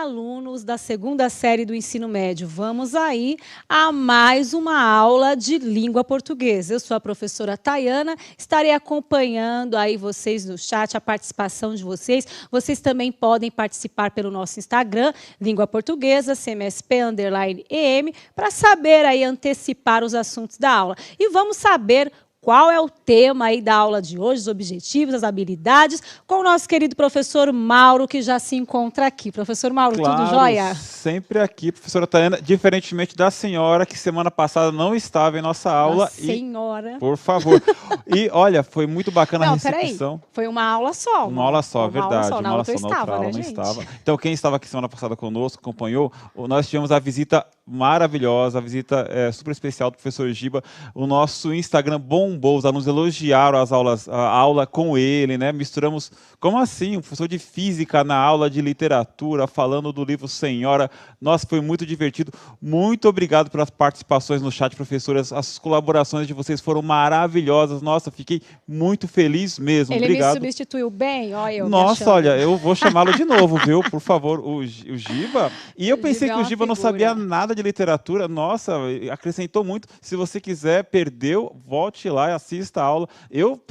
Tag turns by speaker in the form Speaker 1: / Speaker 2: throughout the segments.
Speaker 1: alunos da segunda série do ensino médio. Vamos aí a mais uma aula de língua portuguesa. Eu sou a professora Tayana, estarei acompanhando aí vocês no chat, a participação de vocês. Vocês também podem participar pelo nosso Instagram, Língua Portuguesa, CMSP_EM, para saber aí antecipar os assuntos da aula. E vamos saber qual é o tema aí da aula de hoje, os objetivos, as habilidades, com o nosso querido professor Mauro, que já se encontra aqui. Professor Mauro,
Speaker 2: Claro,
Speaker 1: tudo jóia?
Speaker 2: Sempre aqui, professora Tayana, diferentemente da senhora, que semana passada não estava em nossa aula.
Speaker 1: Nossa senhora.
Speaker 2: Por favor. E, olha, foi muito bacana a recepção.
Speaker 1: Peraí, foi uma aula só.
Speaker 2: Uma aula só, verdade.
Speaker 1: Uma aula só, na outra aula não estava.
Speaker 2: Então, quem estava aqui semana passada conosco, acompanhou, nós tivemos a visita maravilhosa, a visita super especial do professor Giba. O nosso Instagram bombou, os alunos elogiaram a aula com ele, né? Misturamos, como assim? Um professor de física na aula de literatura, falando do livro Senhora. Nossa, foi muito divertido. Muito obrigado pelas participações no chat, professoras. As colaborações de vocês foram maravilhosas. Nossa, fiquei muito feliz mesmo.
Speaker 1: Ele
Speaker 2: obrigado.
Speaker 1: me substituiu bem? Olha, eu
Speaker 2: Nossa, olha, eu vou chamá-lo de novo, viu? Por favor, o Giba. E eu pensei que o Giba não sabia nada de literatura. Nossa, acrescentou muito. Se você quiser, perdeu, volte lá e assista a aula. Eu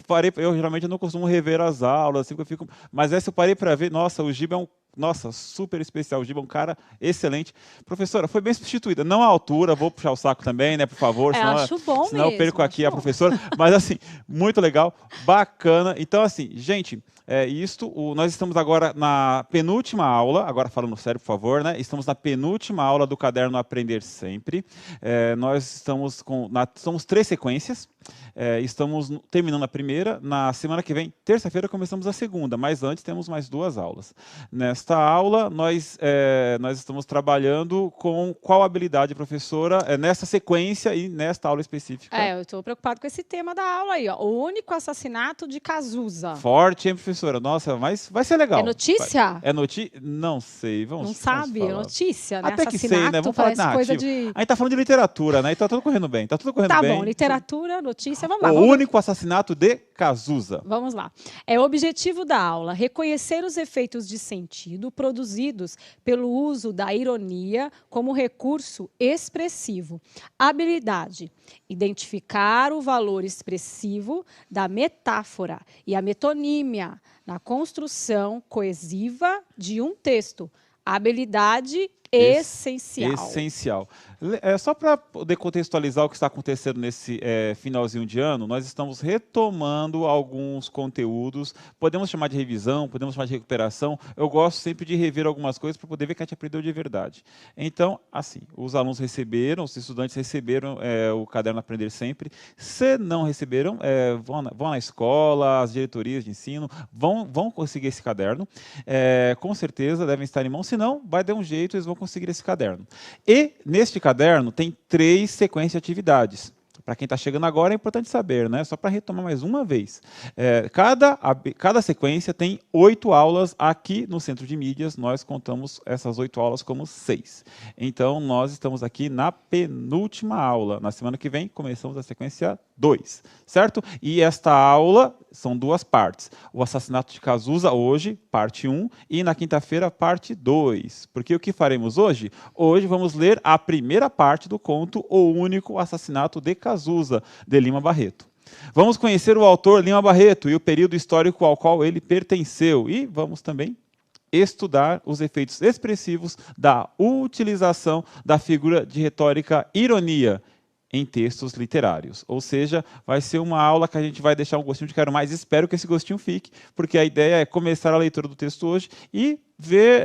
Speaker 2: geralmente não costumo rever as aulas, assim que eu fico. Mas essa eu parei para ver. Nossa, o Giba é um. Nossa, super especial. O Giba é um cara excelente. Professora, foi bem substituída. Não à altura, vou puxar o saco também, né, por favor.
Speaker 1: Acho bom
Speaker 2: senão
Speaker 1: mesmo,
Speaker 2: eu perco aqui a professora. Mas, assim, muito legal, bacana. Então, assim, gente, nós estamos agora na penúltima aula, agora falando sério, por favor, né? Estamos na penúltima aula do caderno Aprender Sempre. Nós estamos somos 3 sequências. Estamos terminando a primeira. Na semana que vem, terça-feira, começamos a segunda, mas antes temos mais 2 aulas. Nesta aula, nós estamos trabalhando com qual habilidade, professora, nessa sequência e nesta aula específica?
Speaker 1: Eu estou preocupado com esse tema da aula aí, ó. O único assassinato de Cazuza.
Speaker 2: Forte, hein, professora? Nossa, mas vai ser legal.
Speaker 1: É notícia?
Speaker 2: É notícia? Não sei, vamos
Speaker 1: Não sabe, é notícia, né?
Speaker 2: Até que sei, né? Vamos falar de
Speaker 1: coisa
Speaker 2: narrativa.
Speaker 1: de...
Speaker 2: A gente tá falando de literatura, né? Então tá tudo correndo bem, tá bem.
Speaker 1: Literatura, notícia, vamos lá.
Speaker 2: O único assassinato de Cazuza.
Speaker 1: Vamos lá. O objetivo da aula: reconhecer os efeitos de sentido produzidos pelo uso da ironia como recurso expressivo. Habilidade: identificar o valor expressivo da metáfora e a metonímia na construção coesiva de um texto. Habilidade essencial.
Speaker 2: Essencial. Só para poder contextualizar o que está acontecendo nesse finalzinho de ano, nós estamos retomando alguns conteúdos, podemos chamar de revisão, podemos chamar de recuperação. Eu gosto sempre de rever algumas coisas para poder ver que a gente aprendeu de verdade. Então, assim, os alunos receberam, os estudantes receberam o caderno Aprender Sempre. Se não receberam, vão na escola, as diretorias de ensino, vão conseguir esse caderno. Com certeza devem estar em mão, se não, vai dar um jeito, eles vão conseguir esse caderno. E, neste caderno, tem 3 sequências de atividades. Para quem está chegando agora, é importante saber, né? Só para retomar mais uma vez. Cada sequência tem 8 aulas. Aqui no Centro de Mídias, nós contamos essas 8 aulas como 6. Então, nós estamos aqui na penúltima aula. Na semana que vem, começamos a sequência 2, certo? E esta aula são 2 partes. O assassinato de Cazuza, hoje, parte 1, e na quinta-feira, parte 2. Porque o que faremos hoje? Hoje vamos ler a primeira parte do conto O Único Assassinato de Cazuza, de Lima Barreto. Vamos conhecer o autor Lima Barreto e o período histórico ao qual ele pertenceu. E vamos também estudar os efeitos expressivos da utilização da figura de retórica ironia em textos literários. Ou seja, vai ser uma aula que a gente vai deixar um gostinho de quero mais. Espero que esse gostinho fique, porque a ideia é começar a leitura do texto hoje e ver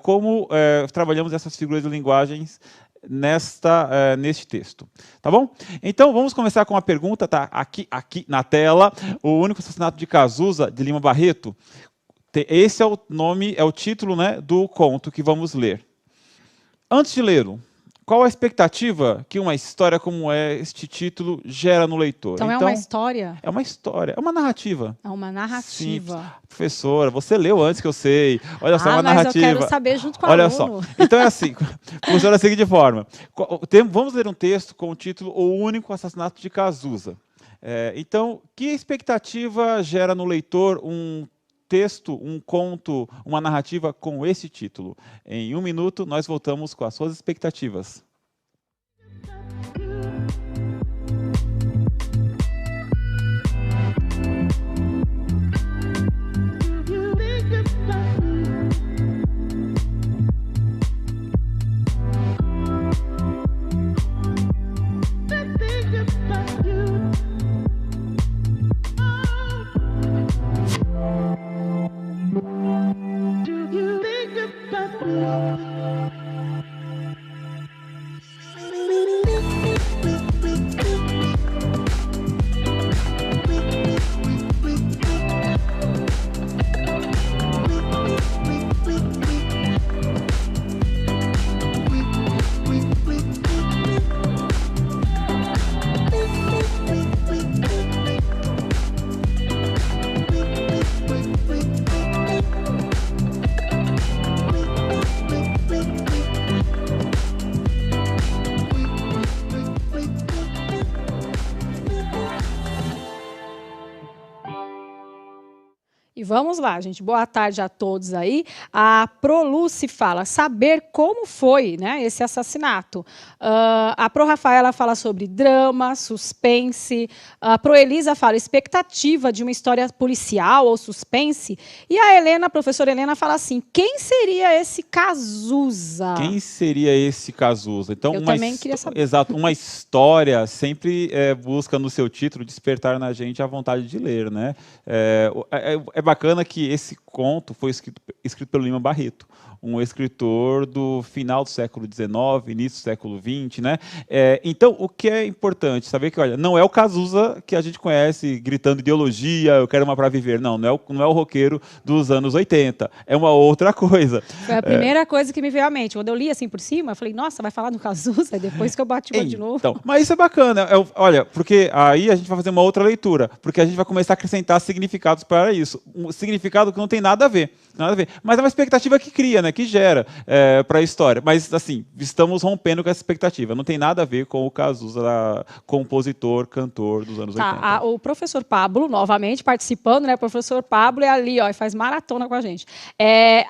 Speaker 2: como trabalhamos essas figuras de linguagens neste texto. Tá bom? Então, vamos começar com uma pergunta, tá aqui na tela. O Único Assassinato de Cazuza, de Lima Barreto. Esse é o nome, é o título, né, do conto que vamos ler. Antes de lê-lo, qual a expectativa que uma história como este título gera no leitor?
Speaker 1: Então é uma história?
Speaker 2: É uma história, é uma narrativa.
Speaker 1: É uma narrativa.
Speaker 2: Simples. Professora, você leu antes que eu sei. Olha só, uma narrativa.
Speaker 1: Mas eu quero saber junto com a
Speaker 2: Olha
Speaker 1: aluno.
Speaker 2: só. Então é assim, funciona da seguinte forma. Vamos ler um texto com o título O Único Assassinato de Cazuza. Então, que expectativa gera no leitor um texto, um conto, uma narrativa com esse título. Em 1 minuto, nós voltamos com as suas expectativas.
Speaker 1: E vamos lá, gente. Boa tarde a todos aí. A Proluce fala, saber como foi, né, esse assassinato. A Pro Rafaela fala sobre drama, suspense. A Pro Elisa fala expectativa de uma história policial ou suspense. E a Helena, a professora Helena, fala assim, quem seria esse Cazuza?
Speaker 2: Quem seria esse Cazuza? Então,
Speaker 1: Eu também queria saber.
Speaker 2: Exato, uma história sempre busca no seu título despertar na gente a vontade de ler, né? É bacana que esse conto foi escrito pelo Lima Barreto, um escritor do final do século XIX, início do século XX, né? Então, o que é importante? Saber que, olha, não é o Cazuza que a gente conhece gritando ideologia, eu quero uma para viver. Não é o roqueiro dos anos 80. É uma outra coisa.
Speaker 1: Foi a primeira coisa que me veio à mente. Quando eu li assim por cima, eu falei, nossa, vai falar do Cazuza? E depois que eu bati o olho de novo.
Speaker 2: Então, mas isso é bacana. Olha, porque aí a gente vai fazer uma outra leitura, porque a gente vai começar a acrescentar significados para isso. Um significado que não tem nada a ver. Nada a ver. Mas é uma expectativa que cria, né? Que gera para a história. Mas, assim, estamos rompendo com essa expectativa. Não tem nada a ver com o Cazuza, compositor, cantor dos anos 80.
Speaker 1: O professor Pablo, novamente, participando, né? O professor Pablo é ali, ó, e faz maratona com a gente.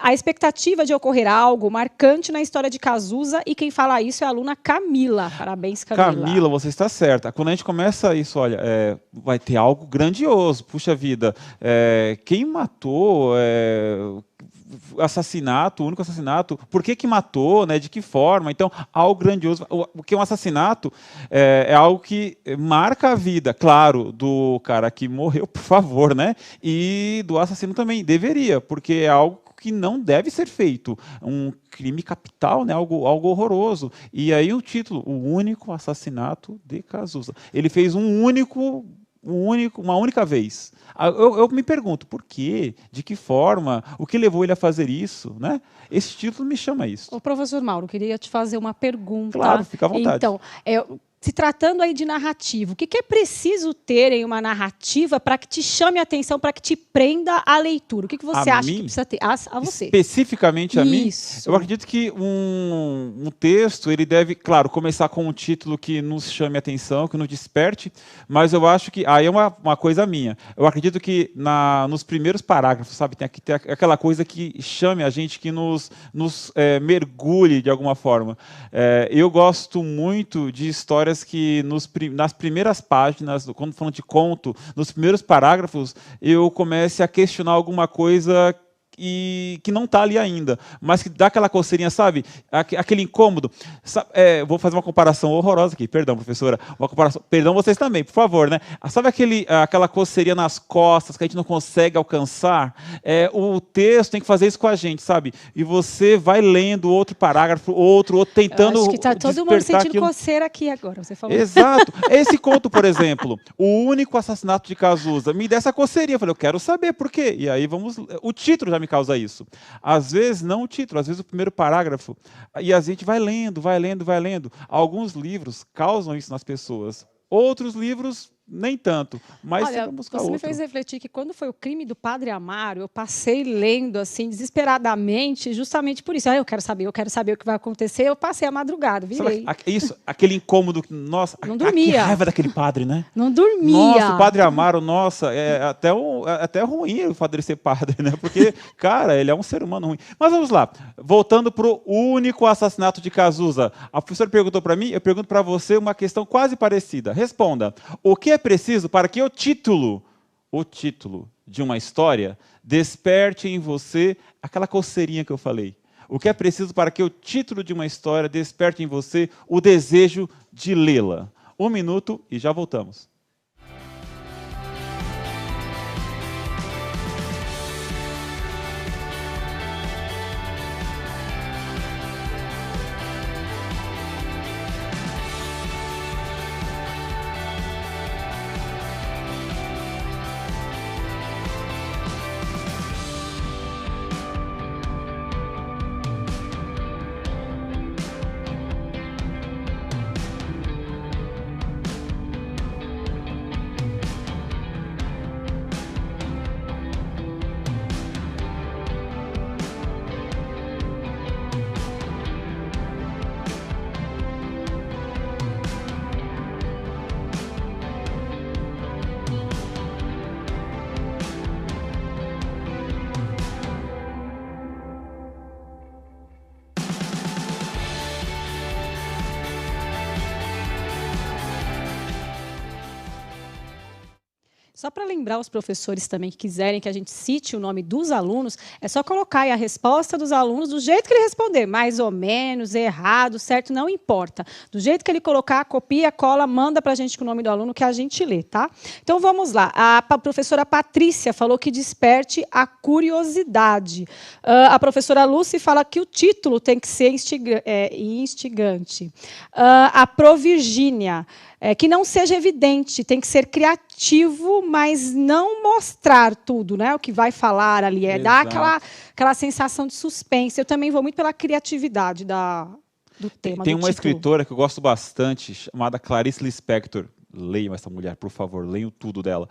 Speaker 1: A expectativa de ocorrer algo marcante na história de Cazuza, e quem fala isso é a aluna Camila. Parabéns, Camila.
Speaker 2: Camila, você está certa. Quando a gente começa isso, olha, vai ter algo grandioso. Puxa vida, quem matou... assassinato, o único assassinato, por que matou, né, de que forma? Então, algo grandioso. O que é um assassinato é algo que marca a vida, claro, do cara que morreu, por favor, né? E do assassino também, deveria, porque é algo que não deve ser feito. Um crime capital, né? Algo horroroso. E aí o título, O Único Assassinato de Cazuza. Ele fez uma única vez. Eu me pergunto, por quê? De que forma? O que levou ele a fazer isso? Né? Esse título me chama isso.
Speaker 1: Ô, professor Mauro, queria te fazer uma pergunta.
Speaker 2: Claro, fica à vontade.
Speaker 1: Então, se tratando aí de narrativa, o que é preciso ter em uma narrativa para que te chame a atenção, para que te prenda a leitura? O que você acha que precisa ter? A você.
Speaker 2: Especificamente a mim?
Speaker 1: Isso.
Speaker 2: Eu acredito que um texto, ele deve, claro, começar com um título que nos chame a atenção, que nos desperte, mas eu acho que, aí é uma coisa minha, eu acredito que nos primeiros parágrafos, sabe, tem aquela coisa que chame a gente, que nos mergulhe de alguma forma. Eu gosto muito de histórias que nas primeiras páginas, quando falando de conto, nos primeiros parágrafos, eu comece a questionar alguma coisa que não está ali ainda, mas que dá aquela coceirinha, sabe? Aquele incômodo. Vou fazer uma comparação horrorosa aqui, perdão, professora. Perdão vocês também, por favor, né? Sabe aquela coceirinha nas costas que a gente não consegue alcançar? O texto tem que fazer isso com a gente, sabe? E você vai lendo outro parágrafo, outro tentando.
Speaker 1: Eu acho que está todo mundo sentindo
Speaker 2: aquilo.
Speaker 1: Coceira aqui agora, você falou.
Speaker 2: Exato. Esse conto, por exemplo, O Único Assassinato de Cazuza, me dá essa coceirinha. Eu falei, eu quero saber por quê. E aí o título já me causa isso. Às vezes, não o título, às vezes o primeiro parágrafo. E a gente vai lendo, vai lendo, vai lendo. Alguns livros causam isso nas pessoas. Outros livros nem tanto, mas
Speaker 1: Olha,
Speaker 2: vamos buscar
Speaker 1: você me
Speaker 2: outro.
Speaker 1: fez refletir que quando foi o crime do Padre Amaro, eu passei lendo assim desesperadamente, justamente por isso. Eu quero saber o que vai acontecer. Eu passei a madrugada,
Speaker 2: Sabe,
Speaker 1: virei.
Speaker 2: isso, aquele incômodo, nossa,
Speaker 1: Não
Speaker 2: que
Speaker 1: dormia.
Speaker 2: raiva daquele padre, né?
Speaker 1: Não
Speaker 2: Nossa, o
Speaker 1: dormia.
Speaker 2: Padre Amaro, nossa, é até ruim o fato dele ser padre, né? Porque, cara, ele é um ser humano ruim. Mas vamos lá, voltando para o único assassinato de Cazuza. A professora perguntou para mim, eu pergunto para você uma questão quase parecida. Responda, o que é preciso para que o título de uma história desperte em você aquela coceirinha que eu falei? O que é preciso para que o título de uma história desperte em você o desejo de lê-la? 1 minuto e já voltamos.
Speaker 1: Só para lembrar os professores também que quiserem que a gente cite o nome dos alunos, é só colocar aí a resposta dos alunos do jeito que ele responder, mais ou menos, errado, certo, não importa. Do jeito que ele colocar, copia, cola, manda para a gente com o nome do aluno que a gente lê, tá? Então vamos lá. A professora Patrícia falou que desperte a curiosidade. A professora Lucy fala que o título tem que ser instigante. A Pro Virgínia, que não seja evidente, tem que ser criativo, mas não mostrar tudo, né? O que vai falar ali, dar aquela sensação de suspense. Eu também vou muito pela criatividade do tema.
Speaker 2: Tem
Speaker 1: do
Speaker 2: uma
Speaker 1: título.
Speaker 2: escritora que eu gosto bastante, chamada Clarice Lispector. Leiam essa mulher, por favor, leiam tudo dela.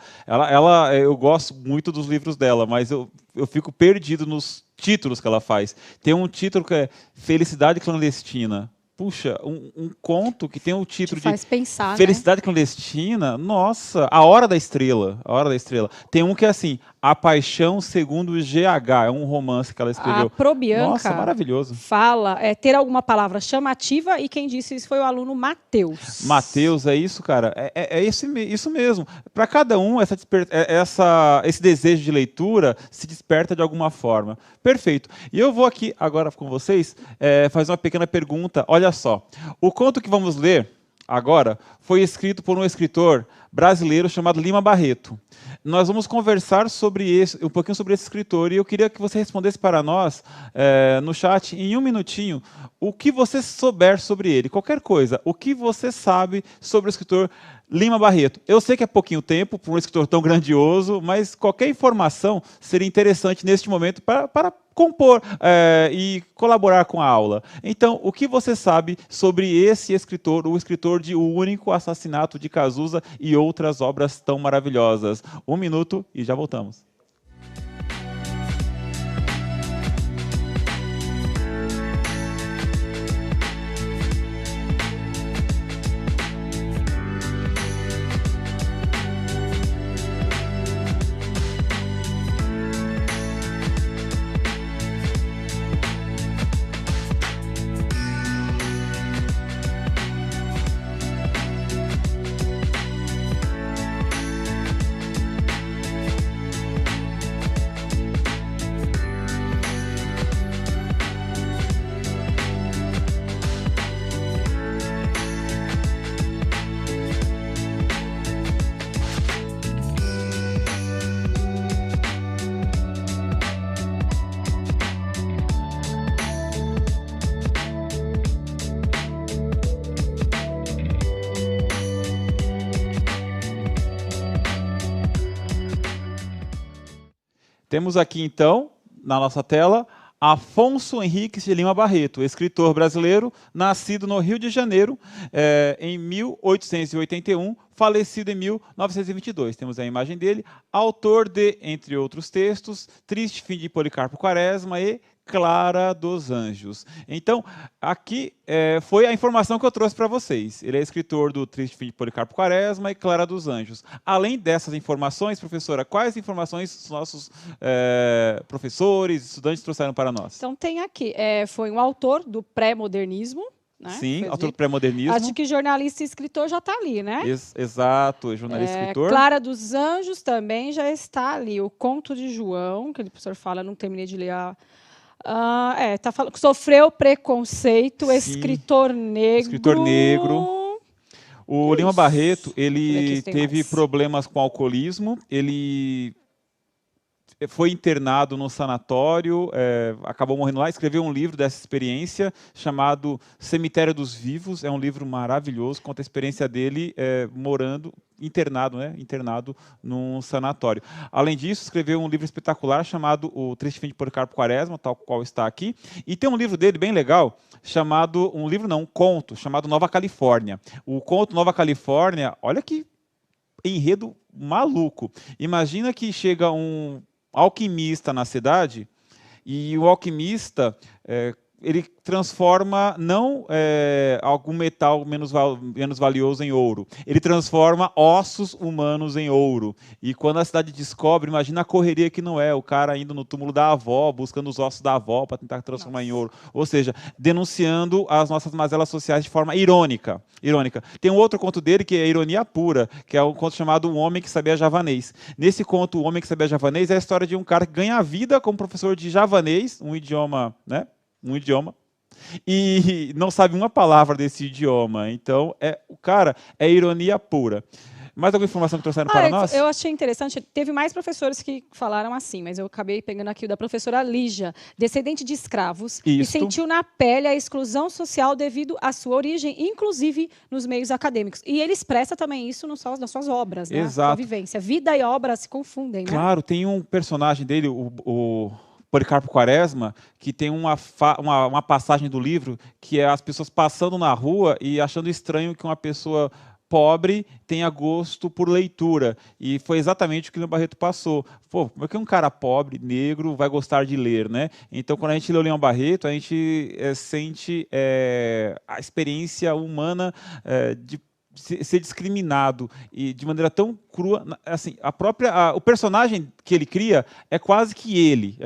Speaker 2: Eu gosto muito dos livros dela, mas eu fico perdido nos títulos que ela faz. Tem um título que é Felicidade Clandestina. Puxa, um conto que tem o título de
Speaker 1: faz pensar,
Speaker 2: Felicidade
Speaker 1: né?
Speaker 2: Clandestina, nossa, A Hora da Estrela, A Hora da Estrela. Tem um que é assim, A Paixão Segundo o GH, é um romance que ela escreveu.
Speaker 1: A Pro Bianca
Speaker 2: nossa, maravilhoso.
Speaker 1: fala ter alguma palavra chamativa e quem disse isso foi o aluno Matheus.
Speaker 2: Matheus, é isso, cara, isso mesmo. Para cada um, esse desejo de leitura se desperta de alguma forma. Perfeito. E eu vou aqui agora com vocês fazer uma pequena pergunta. Olha só, o conto que vamos ler agora foi escrito por um escritor brasileiro chamado Lima Barreto. Nós vamos conversar um pouquinho sobre esse escritor e eu queria que você respondesse para nós no chat, em 1 minutinho, o que você souber sobre ele, qualquer coisa, o que você sabe sobre o escritor Lima Barreto. Eu sei que é pouquinho tempo para um escritor tão grandioso, mas qualquer informação seria interessante neste momento para compor e colaborar com a aula. Então, o que você sabe sobre esse escritor, o escritor de O Único Assassinato de Cazuza e outras obras tão maravilhosas? 1 minuto e já voltamos. Temos aqui, então, na nossa tela, Afonso Henriques de Lima Barreto, escritor brasileiro, nascido no Rio de Janeiro em 1881, falecido em 1922. Temos a imagem dele, autor de, entre outros textos, Triste Fim de Policarpo Quaresma e Clara dos Anjos. Então, aqui foi a informação que eu trouxe para vocês. Ele é escritor do Triste Fim de Policarpo Quaresma e Clara dos Anjos. Além dessas informações, professora, quais informações os nossos professores, estudantes trouxeram para nós?
Speaker 1: Então, tem aqui, foi um autor do pré-modernismo, né?
Speaker 2: Sim, autor do pré-modernismo.
Speaker 1: Acho que jornalista e escritor já está ali, né?
Speaker 2: Exato, jornalista e escritor.
Speaker 1: Clara dos Anjos também já está ali. O Conto de João, que o professor fala, não terminei de ler tá falando, sofreu preconceito,
Speaker 2: Sim,
Speaker 1: escritor negro.
Speaker 2: Escritor negro. O Lima Barreto, ele teve problemas com alcoolismo, ele foi internado no sanatório, acabou morrendo lá, escreveu um livro dessa experiência chamado Cemitério dos Vivos, é um livro maravilhoso, conta a experiência dele internado num sanatório. Além disso, escreveu um livro espetacular chamado O Triste Fim de Policarpo Quaresma, tal qual está aqui, e tem um livro dele bem legal, um conto, chamado Nova Califórnia. O conto Nova Califórnia, olha que enredo maluco. Imagina que chega um alquimista na cidade e o alquimista ele transforma não algum metal menos valioso em ouro, ele transforma ossos humanos em ouro. E quando a cidade descobre, imagina a correria que não é, o cara indo no túmulo da avó, buscando os ossos da avó para tentar transformar em ouro. Ou seja, denunciando as nossas mazelas sociais de forma irônica. Tem um outro conto dele que é ironia pura, que é um conto chamado O Homem que Sabia Javanês. Nesse conto, O Homem que Sabia Javanês é a história de um cara que ganha a vida como professor de javanês, um idioma, e não sabe uma palavra desse idioma. Então, o cara é ironia pura. Mais alguma informação que trouxeram para nós?
Speaker 1: Eu achei interessante. Teve mais professores que falaram assim, mas eu acabei pegando aqui o da professora Lígia, descendente de escravos, e sentiu na pele a exclusão social devido à sua origem, inclusive nos meios acadêmicos. E ele expressa também isso nas suas obras, né?
Speaker 2: Exato.
Speaker 1: A vivência. Vida e obra se confundem, né?
Speaker 2: Claro, tem um personagem dele, o Policarpo Quaresma, que tem uma passagem do livro que é as pessoas passando na rua e achando estranho que uma pessoa pobre tenha gosto por leitura. E foi exatamente o que o Lima Barreto passou. Pô, como é que um cara pobre, negro, vai gostar de ler, né? Então, quando a gente lê o Lima Barreto, a gente sente a experiência humana de ser discriminado e de maneira tão crua, assim, o personagem que ele cria é quase que ele,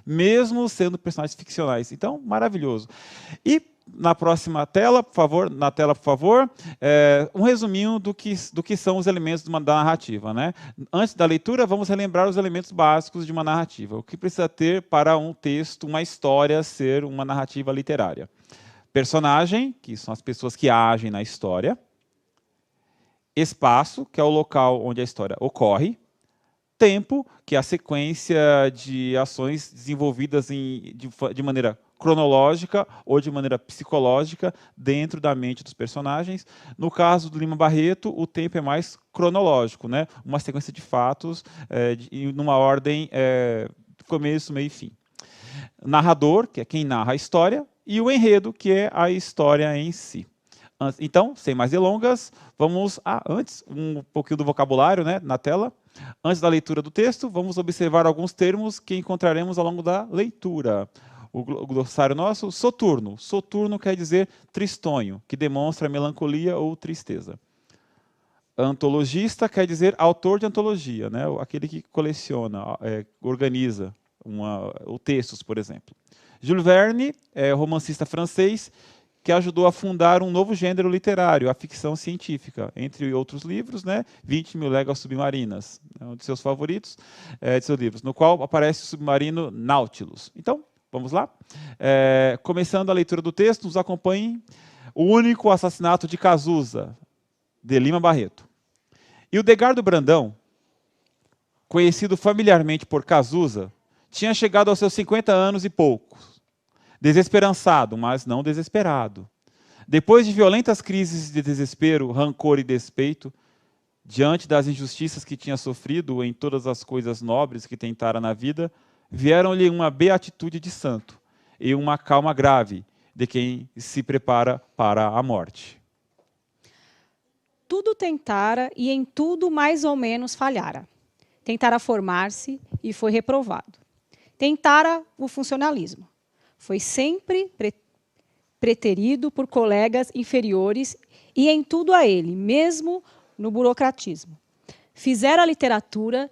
Speaker 2: mesmo sendo personagens ficcionais. Então, maravilhoso. E na próxima tela, por favor, um resuminho do que são os elementos da narrativa, né? Antes da leitura, vamos relembrar os elementos básicos de uma narrativa. O que precisa ter para um texto, uma história, ser uma narrativa literária? Personagem, que são as pessoas que agem na história. Espaço, que é o local onde a história ocorre. Tempo, que é a sequência de ações desenvolvidas de maneira cronológica ou de maneira psicológica dentro da mente dos personagens. No caso do Lima Barreto, o tempo é mais cronológico, né? Uma sequência de fatos numa ordem começo, meio e fim. Narrador, que é quem narra a história, e o enredo, que é a história em si. Então, sem mais delongas, vamos antes um pouquinho do vocabulário, né, na tela. Antes da leitura do texto, vamos observar alguns termos que encontraremos ao longo da leitura. O glossário nosso, soturno. Soturno quer dizer tristonho, que demonstra melancolia ou tristeza. Antologista quer dizer autor de antologia, né, aquele que coleciona, organiza textos, por exemplo. Jules Verne é romancista francês, que ajudou a fundar um novo gênero literário, a ficção científica, entre outros livros, né, 20 Mil Léguas Submarinas, um de seus favoritos, de seus livros, no qual aparece o submarino Nautilus. Então, vamos lá? Começando a leitura do texto, nos acompanhem O Único Assassinato de Cazuza, de Lima Barreto. E o Edgardo Brandão, conhecido familiarmente por Cazuza, tinha chegado aos seus 50 anos e poucos. Desesperançado, mas não desesperado. Depois de violentas crises de desespero, rancor e despeito, diante das injustiças que tinha sofrido em todas as coisas nobres que tentara na vida, vieram-lhe uma beatitude de santo e uma calma grave de quem se prepara para a morte.
Speaker 1: Tudo tentara e em tudo mais ou menos falhara. Tentara formar-se e foi reprovado. Tentara o funcionalismo. Foi sempre preterido por colegas inferiores e em tudo a ele, mesmo no burocratismo. Fizera a literatura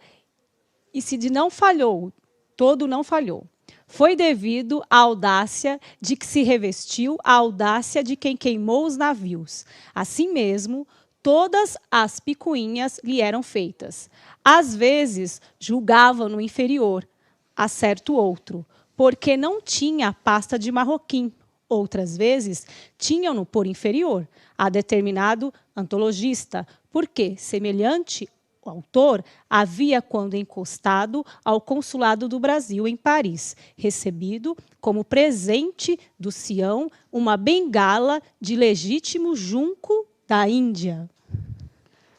Speaker 1: e se de não falhou, todo não falhou. Foi devido à audácia de que se revestiu, à audácia de quem queimou os navios. Assim mesmo, todas as picuinhas lhe eram feitas. Às vezes, julgavam-no inferior a certo outro, porque não tinha pasta de marroquim. Outras vezes, tinham-no por inferior a determinado antologista, porque semelhante autor havia, quando encostado ao consulado do Brasil em Paris, recebido como presente do Sião uma bengala de legítimo junco da Índia.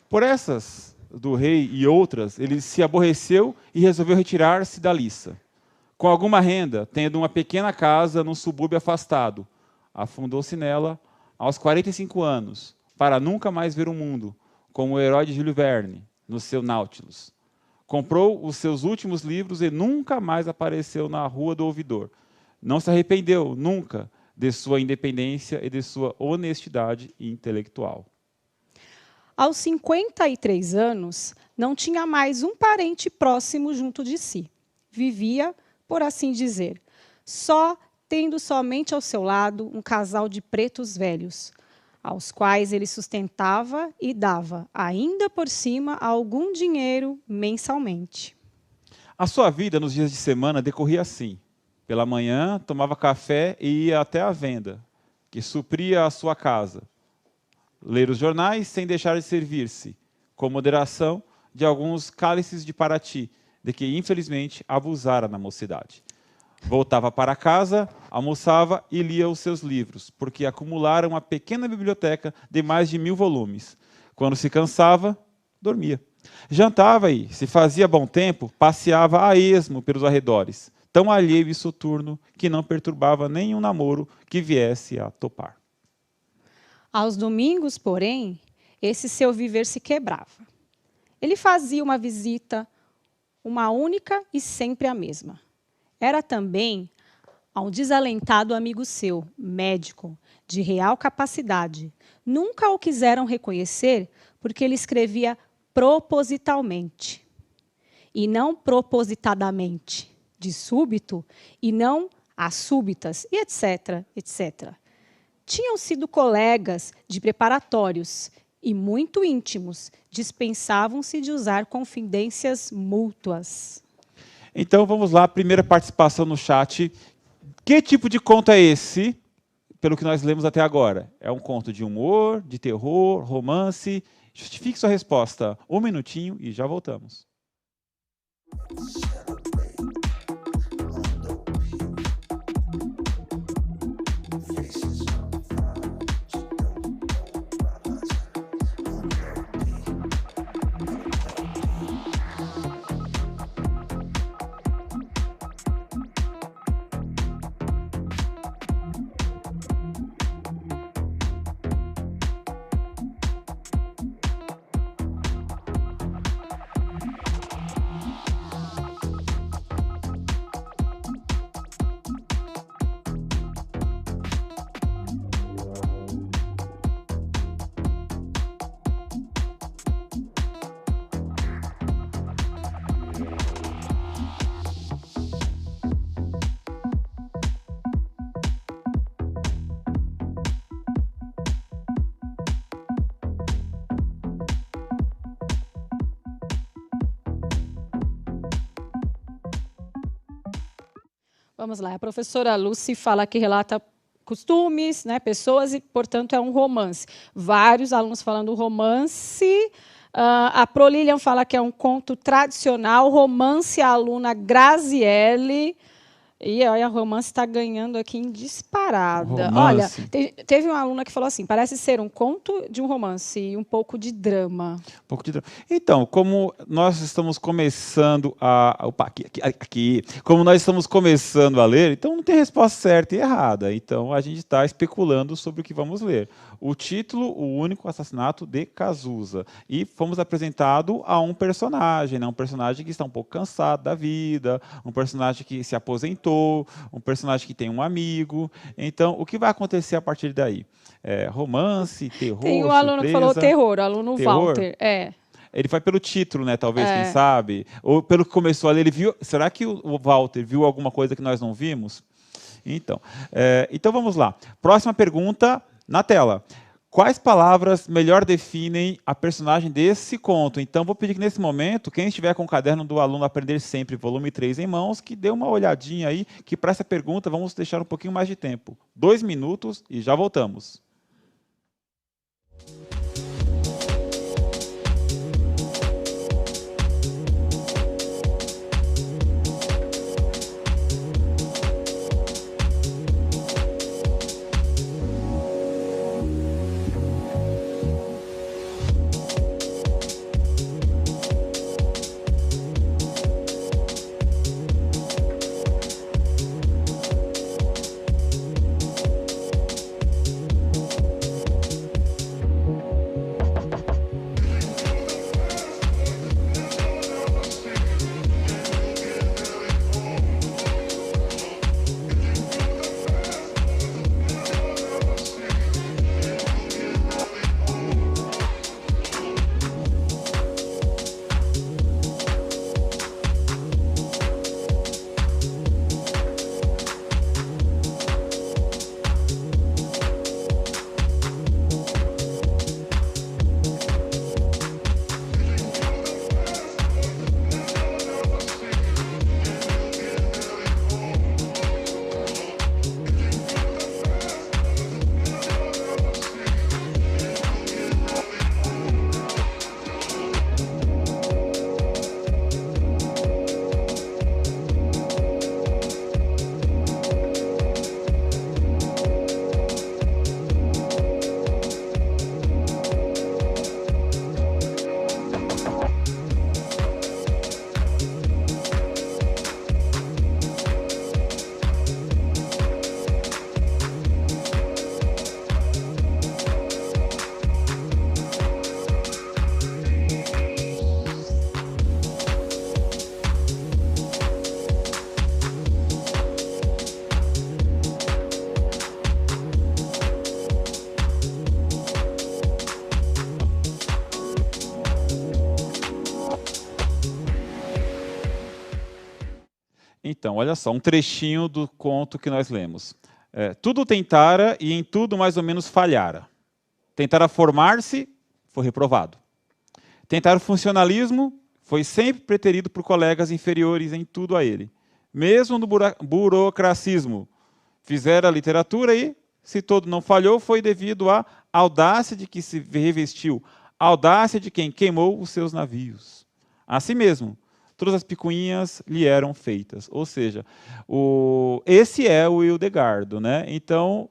Speaker 2: Por essas do rei e outras, ele se aborreceu e resolveu retirar-se da liça. Com alguma renda, tendo uma pequena casa num subúrbio afastado, afundou-se nela aos 45 anos, para nunca mais ver o mundo, como o herói de Júlio Verne, no seu Nautilus. Comprou os seus últimos livros e nunca mais apareceu na Rua do Ouvidor. Não se arrependeu nunca de sua independência e de sua honestidade intelectual.
Speaker 1: Aos 53 anos, não tinha mais um parente próximo junto de si. Vivia, por assim dizer, só tendo somente ao seu lado um casal de pretos velhos, aos quais ele sustentava e dava, ainda por cima, algum dinheiro mensalmente.
Speaker 2: A sua vida nos dias de semana decorria assim. Pela manhã, tomava café e ia até a venda, que supria a sua casa. Ler os jornais sem deixar de servir-se, com moderação, de alguns cálices de Paraty, de que, infelizmente, abusara na mocidade. Voltava para casa, almoçava e lia os seus livros, porque acumulara uma pequena biblioteca de mais de 1000 volumes. Quando se cansava, dormia. Jantava e, se fazia bom tempo, passeava a esmo pelos arredores, tão alheio e soturno que não perturbava nenhum namoro que viesse a topar.
Speaker 1: Aos domingos, porém, esse seu viver se quebrava. Ele fazia uma visita, uma única e sempre a mesma. Era também a um desalentado amigo seu, médico, de real capacidade. Nunca o quiseram reconhecer porque ele escrevia propositalmente, e não propositadamente, de súbito, e não a súbitas, e etc., etc. Tinham sido colegas de preparatórios e muito íntimos, dispensavam-se de usar confidências mútuas.
Speaker 2: Então, vamos lá, primeira participação no chat. Que tipo de conto é esse, pelo que nós lemos até agora? É um conto de humor, de terror, romance? Justifique sua resposta. 1 minutinho e já voltamos.
Speaker 1: Vamos lá, a professora Lucy fala que relata costumes, né, pessoas, e, portanto, é um romance. Vários alunos falando romance. A Pro Lilian fala que é um conto tradicional, romance, a aluna Graziele. E aí a romance está ganhando aqui em disparada. Olha,
Speaker 2: Romance.
Speaker 1: teve uma aluna que falou assim, parece ser um conto de um romance e um pouco de drama.
Speaker 2: Um pouco de drama. Então, como nós estamos começando a. Opa, aqui. Como nós estamos começando a ler, então não tem resposta certa e errada. Então a gente está especulando sobre o que vamos ler. O título, O Único Assassinato de Cazuza. E fomos apresentados a um personagem, né? Um personagem que está um pouco cansado da vida, um personagem que se aposentou, um personagem que tem um amigo. Então, o que vai acontecer a partir daí? Romance, terror,
Speaker 1: Tem um aluno que falou
Speaker 2: surpresa?
Speaker 1: terror, o aluno
Speaker 2: Terror?
Speaker 1: Walter. É.
Speaker 2: Ele vai pelo título, né? Talvez, quem
Speaker 1: É.
Speaker 2: sabe? Ou pelo que começou ali, ele viu. Será que o Walter viu alguma coisa que nós não vimos? Então vamos lá. Próxima pergunta na tela. Quais palavras melhor definem a personagem desse conto? Então, vou pedir que nesse momento, quem estiver com o caderno do Aluno Aprender Sempre, volume 3 em mãos, que dê uma olhadinha aí, que para essa pergunta vamos deixar um pouquinho mais de tempo. 2 minutos e já voltamos. Então, olha só, um trechinho do conto que nós lemos. Tudo tentara e em tudo mais ou menos falhara. Tentara formar-se, foi reprovado. Tentar o funcionalismo, foi sempre preterido por colegas inferiores em tudo a ele. Mesmo no burocracismo, fizera literatura e, se todo não falhou, foi devido à audácia de que se revestiu, a audácia de quem queimou os seus navios. Assim mesmo, todas as picuinhas lhe eram feitas. Ou seja, esse é o Hildegardo, né? Então,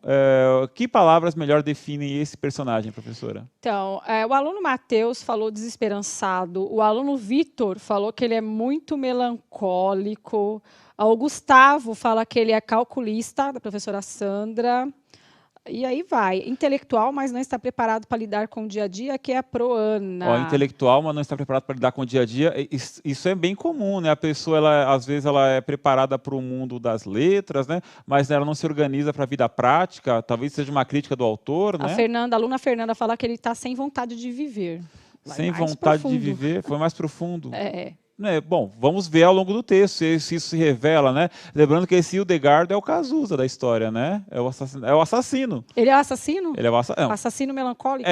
Speaker 2: que palavras melhor definem esse personagem, professora?
Speaker 1: Então, o aluno Matheus falou desesperançado, o aluno Vitor falou que ele é muito melancólico, o Gustavo fala que ele é calculista, da professora Sandra. E aí vai. Intelectual, mas não está preparado para lidar com o dia a dia, que é a Proana.
Speaker 2: Intelectual, mas não está preparado para lidar com o dia a dia. Isso é bem comum, né? A pessoa, às vezes, ela é preparada para o mundo das letras, né? Mas ela não se organiza para a vida prática. Talvez seja uma crítica do autor, né?
Speaker 1: A aluna Fernanda fala que ele está sem vontade de viver.
Speaker 2: Sem vontade de viver, foi mais profundo. Bom, vamos ver ao longo do texto se isso se revela, né? Lembrando que esse Hildegardo é o Cazuza da história, né? É o assassino.
Speaker 1: Ele é o assassino?
Speaker 2: Ele é o assassino.
Speaker 1: Assassino melancólico?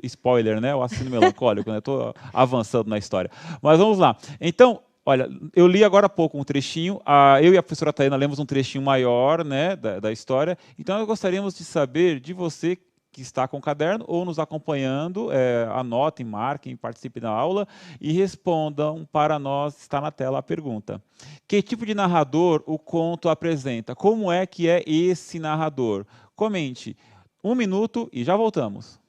Speaker 2: Spoiler, né? O assassino melancólico, né? Tô avançando na história. Mas vamos lá. Então, olha, eu li agora há pouco um trechinho, eu e a professora Tayana lemos um trechinho maior, né, da história. Então, nós gostaríamos de saber de você que está com o caderno ou nos acompanhando, anotem, marquem, participem da aula e respondam para nós, está na tela a pergunta. Que tipo de narrador o conto apresenta? Como é que é esse narrador? Comente. 1 minuto e já voltamos.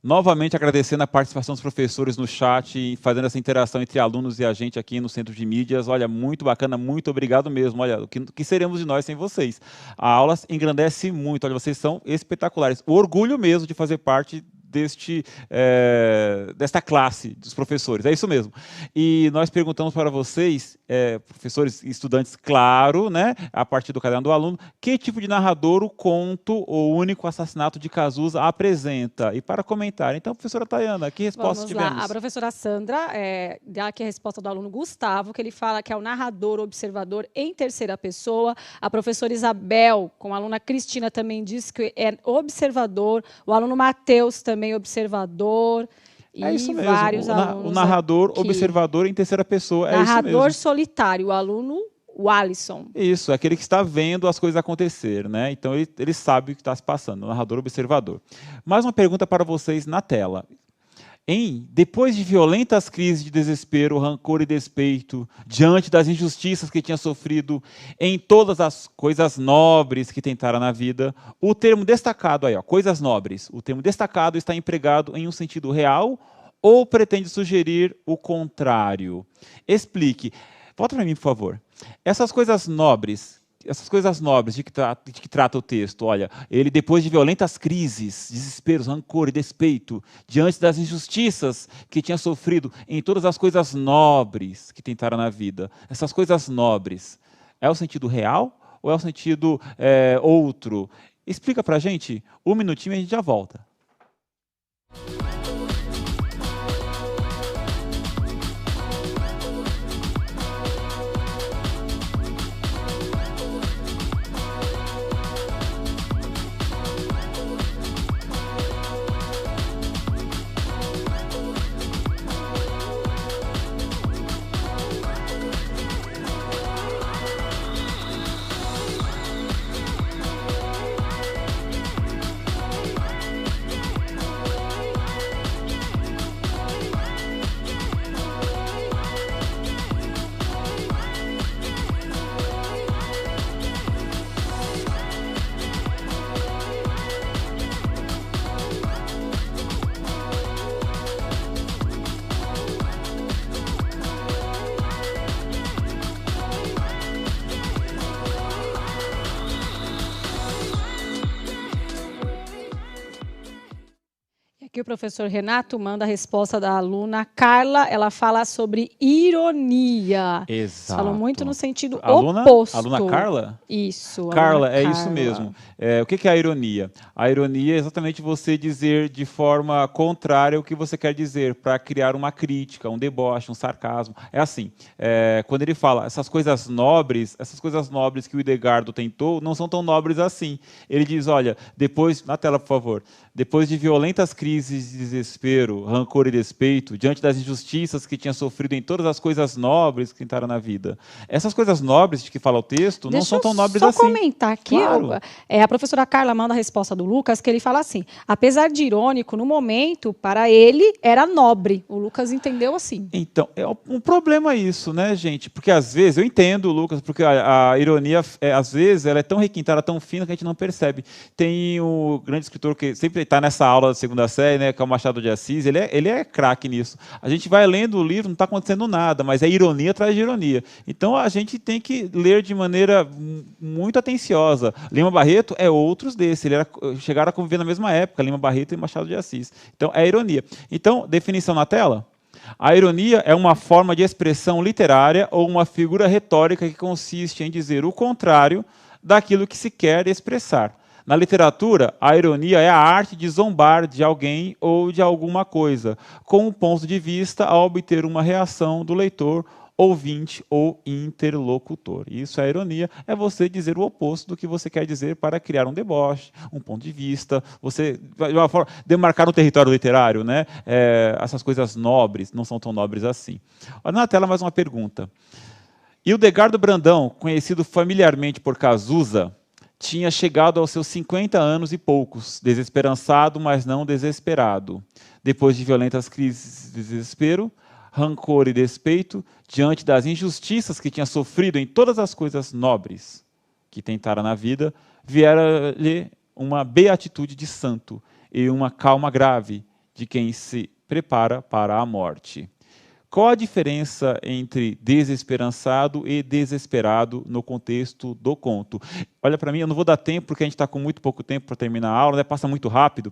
Speaker 2: Novamente agradecendo a participação dos professores no chat e fazendo essa interação entre alunos e a gente aqui no Centro de Mídias. Olha, muito bacana, muito obrigado mesmo. Olha, o que seremos de nós sem vocês? A aula engrandece muito, olha, vocês são espetaculares. O orgulho mesmo de fazer parte desta classe dos professores, é isso mesmo. E nós perguntamos para vocês, professores e estudantes, claro, né, a partir do caderno do aluno, que tipo de narrador o conto O Único Assassinato de Cazuza apresenta? E para comentar, então, professora Tayana, que resposta tivemos?
Speaker 1: Vamos lá, a professora Sandra dá aqui a resposta do aluno Gustavo, que ele fala que é o narrador observador em terceira pessoa. A professora Isabel, com a aluna Cristina, também diz que é observador. O aluno Matheus também observador, e
Speaker 2: isso mesmo.
Speaker 1: Vários alunos.
Speaker 2: O narrador
Speaker 1: aqui.
Speaker 2: Observador em terceira pessoa,
Speaker 1: narrador
Speaker 2: isso mesmo.
Speaker 1: solitário, o aluno Alisson.
Speaker 2: Isso, é aquele que está vendo as coisas acontecer, né? Então ele sabe o que está se passando, o narrador observador. Mais uma pergunta para vocês na tela. Depois de violentas crises de desespero, rancor e despeito, diante das injustiças que tinha sofrido, em todas as coisas nobres que tentara na vida, o termo destacado aí, ó, coisas nobres, o termo destacado está empregado em um sentido real ou pretende sugerir o contrário? Explique. Volta para mim, por favor. Essas coisas nobres de que trata o texto, olha, ele depois de violentas crises, desesperos, rancor e despeito, diante das injustiças que tinha sofrido em todas as coisas nobres que tentara na vida, essas coisas nobres, é o sentido real ou é o sentido outro? Explica para a gente, 1 minutinho e a gente já volta.
Speaker 1: Aqui o professor Renato manda a resposta da aluna Carla. Ela fala sobre ironia.
Speaker 2: Exato.
Speaker 1: Falou muito no sentido oposto.
Speaker 2: Aluna Carla?
Speaker 1: Isso.
Speaker 2: Carla, é isso mesmo. O que é a ironia? A ironia é exatamente você dizer de forma contrária o que você quer dizer, para criar uma crítica, um deboche, um sarcasmo. É assim, quando ele fala essas coisas nobres que o Edgardo tentou, não são tão nobres assim. Ele diz, olha, depois, na tela, por favor, depois de violentas crises crise de desespero, rancor e despeito, diante das injustiças que tinha sofrido em todas as coisas nobres que tentaram na vida. Essas coisas nobres de que fala o texto não são tão nobres assim.
Speaker 1: Deixa eu só comentar aqui.
Speaker 2: Claro.
Speaker 1: A professora Carla manda a resposta do Lucas, que ele fala assim, apesar de irônico, no momento, para ele, era nobre. O Lucas entendeu assim.
Speaker 2: Então, é um problema isso, né, gente? Porque às vezes, eu entendo, Lucas, porque a ironia, às vezes, ela é tão requintada, tão fina, que a gente não percebe. Tem o grande escritor que sempre está nessa aula da segunda série, né, que é o Machado de Assis, ele é craque nisso. A gente vai lendo o livro, não está acontecendo nada, mas é ironia atrás de ironia. Então, a gente tem que ler de maneira muito atenciosa. Lima Barreto é outros desses. Chegaram a conviver na mesma época, Lima Barreto e Machado de Assis. Então, é ironia. Então, definição na tela? A ironia é uma forma de expressão literária ou uma figura retórica que consiste em dizer o contrário daquilo que se quer expressar. Na literatura, a ironia é a arte de zombar de alguém ou de alguma coisa, com um ponto de vista a obter uma reação do leitor, ouvinte ou interlocutor. Isso é a ironia, é você dizer o oposto do que você quer dizer para criar um deboche, um ponto de vista, você, de uma forma, demarcar um território literário, né? Essas coisas nobres não são tão nobres assim. Olha na tela mais uma pergunta. Hildegardo Brandão, conhecido familiarmente por Cazuza, tinha chegado aos seus 50 anos e poucos, desesperançado, mas não desesperado. Depois de violentas crises de desespero, rancor e despeito, diante das injustiças que tinha sofrido em todas as coisas nobres que tentara na vida, viera-lhe uma beatitude de santo e uma calma grave de quem se prepara para a morte. Qual a diferença entre desesperançado e desesperado no contexto do conto? Olha para mim, eu não vou dar tempo, porque a gente está com muito pouco tempo para terminar a aula, né? Passa muito rápido.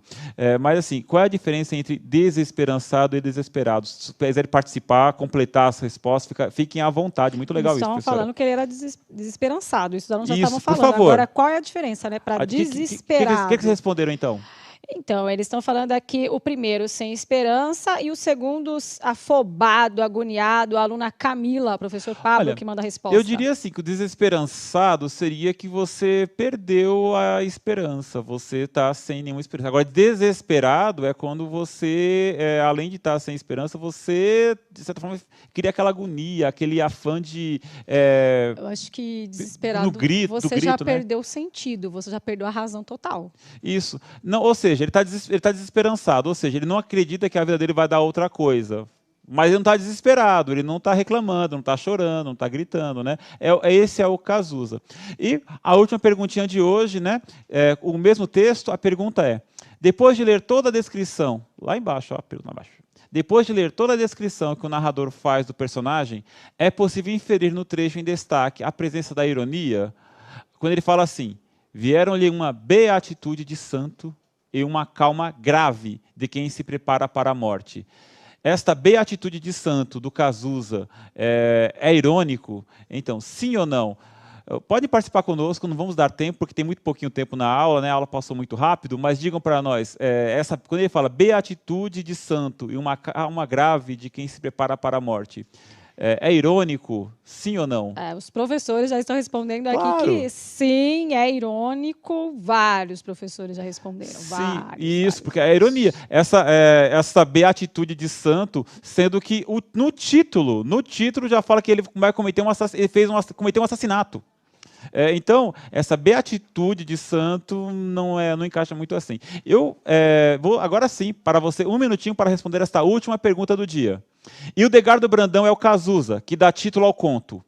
Speaker 2: Mas, assim, qual é a diferença entre desesperançado e desesperado? Se quiserem participar, completar as respostas, fiquem à vontade. Muito legal isso, professora.
Speaker 1: Estavam falando que ele era desesperançado, isso já estavam falando.
Speaker 2: Por favor.
Speaker 1: Agora, qual é a diferença, né, para desesperado?
Speaker 2: O que vocês responderam, então?
Speaker 1: Então, eles estão falando aqui o primeiro sem esperança e o segundo afobado, agoniado, a aluna Camila, professor Pablo, que manda a resposta.
Speaker 2: Eu diria assim, que o desesperançado seria que você perdeu a esperança, você está sem nenhuma esperança. Agora, desesperado é quando você, além de estar sem esperança, você, de certa forma, cria aquela agonia, aquele afã de...
Speaker 1: Eu acho que desesperado,
Speaker 2: você
Speaker 1: já perdeu o sentido, você já perdeu a razão total.
Speaker 2: Isso. Não, ou seja, ele está desesperançado, ou seja, ele não acredita que a vida dele vai dar outra coisa. Mas ele não está desesperado, ele não está reclamando, não está chorando, não está gritando, né? Esse é o Cazuza. E a última perguntinha de hoje, né? O mesmo texto, a pergunta é, depois de ler toda a descrição, lá embaixo, ó, lá embaixo. Depois de ler toda a descrição que o narrador faz do personagem, é possível inferir no trecho em destaque a presença da ironia, quando ele fala assim, vieram-lhe uma beatitude de santo e uma calma grave de quem se prepara para a morte. Esta beatitude de santo do Cazuza é irônico? Então, sim ou não? Pode participar conosco, não vamos dar tempo, porque tem muito pouquinho tempo na aula, né? A aula passou muito rápido, mas digam para nós, quando ele fala beatitude de santo e uma calma grave de quem se prepara para a morte, é irônico, sim ou não?
Speaker 1: Os professores já estão respondendo aqui
Speaker 2: claro.
Speaker 1: Que sim, é irônico. Vários professores já responderam.
Speaker 2: Sim,
Speaker 1: vários.
Speaker 2: Porque é ironia. Essa beatitude de santo, sendo que no título já fala que ele vai cometer cometeu um assassinato. Então, essa beatitude de santo não encaixa muito assim. Eu vou agora sim, para você, um minutinho para responder esta última pergunta do dia. Hildegardo Brandão é o Cazuza, que dá título ao conto.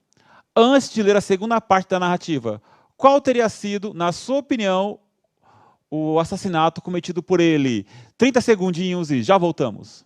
Speaker 2: Antes de ler a segunda parte da narrativa, qual teria sido, na sua opinião, o assassinato cometido por ele? 30 segundinhos e já voltamos.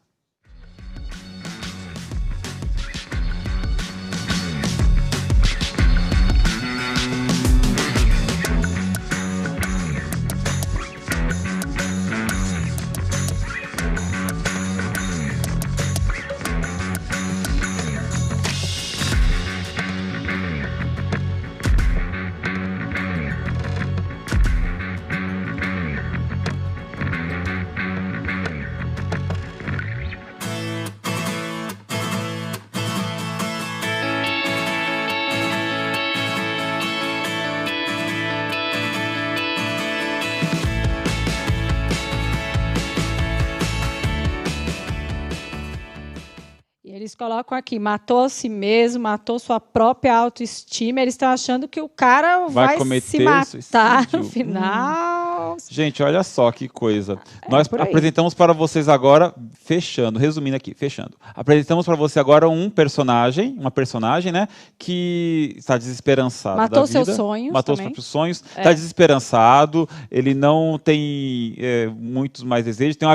Speaker 1: Eles colocam aqui, matou a si mesmo, matou sua própria autoestima. Eles estão achando que o cara vai se matar
Speaker 2: suicídio.
Speaker 1: no final.
Speaker 2: Gente, olha só que coisa.
Speaker 1: É,
Speaker 2: Nós
Speaker 1: por aí.
Speaker 2: apresentamos para vocês agora, resumindo aqui, fechando. Apresentamos para você agora uma personagem, né, que está desesperançado
Speaker 1: Matou
Speaker 2: da vida.
Speaker 1: seus sonhos
Speaker 2: Matou os
Speaker 1: também.
Speaker 2: próprios sonhos. Está desesperançado. Ele não tem muitos mais desejos. Tem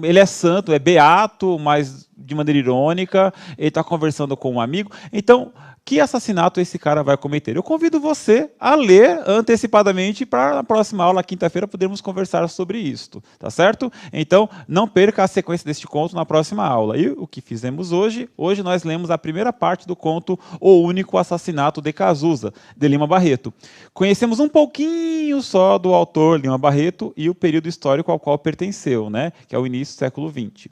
Speaker 2: ele é santo, é beato, mas de maneira irônica. Ele está conversando com um amigo. Então, que assassinato esse cara vai cometer? Eu convido você a ler antecipadamente para na próxima aula, quinta-feira, podermos conversar sobre isto, tá certo? Então, não perca a sequência deste conto na próxima aula. E o que fizemos hoje? Hoje nós lemos a primeira parte do conto O Único Assassinato de Cazuza, de Lima Barreto. Conhecemos um pouquinho só do autor Lima Barreto e o período histórico ao qual pertenceu, né? Que é o início do século XX.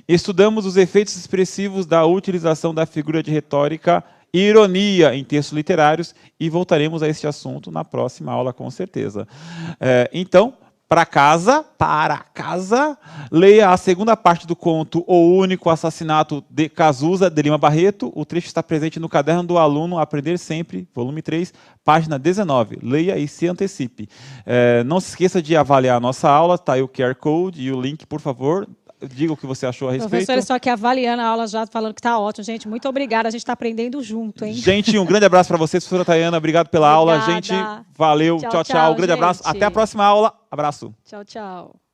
Speaker 2: Estudamos os efeitos expressivos da utilização da figura de retórica e ironia em textos literários e voltaremos a este assunto na próxima aula, com certeza. Então, para casa, leia a segunda parte do conto O Único Assassinato de Cazuza, de Lima Barreto. O trecho está presente no Caderno do Aluno Aprender Sempre, volume 3, página 19. Leia e se antecipe. Não se esqueça de avaliar a nossa aula, está aí o QR Code e o link, por favor. Diga o que você achou a respeito.
Speaker 1: Professor, estou aqui avaliando a aula já, falando que está ótimo. Gente, muito obrigada. A gente está aprendendo junto, hein?
Speaker 2: Gente, um grande abraço para vocês, professora Tayana. Obrigado pela aula. Gente, valeu. Tchau, tchau. Um grande abraço. Até a próxima aula. Abraço.
Speaker 1: Tchau, tchau.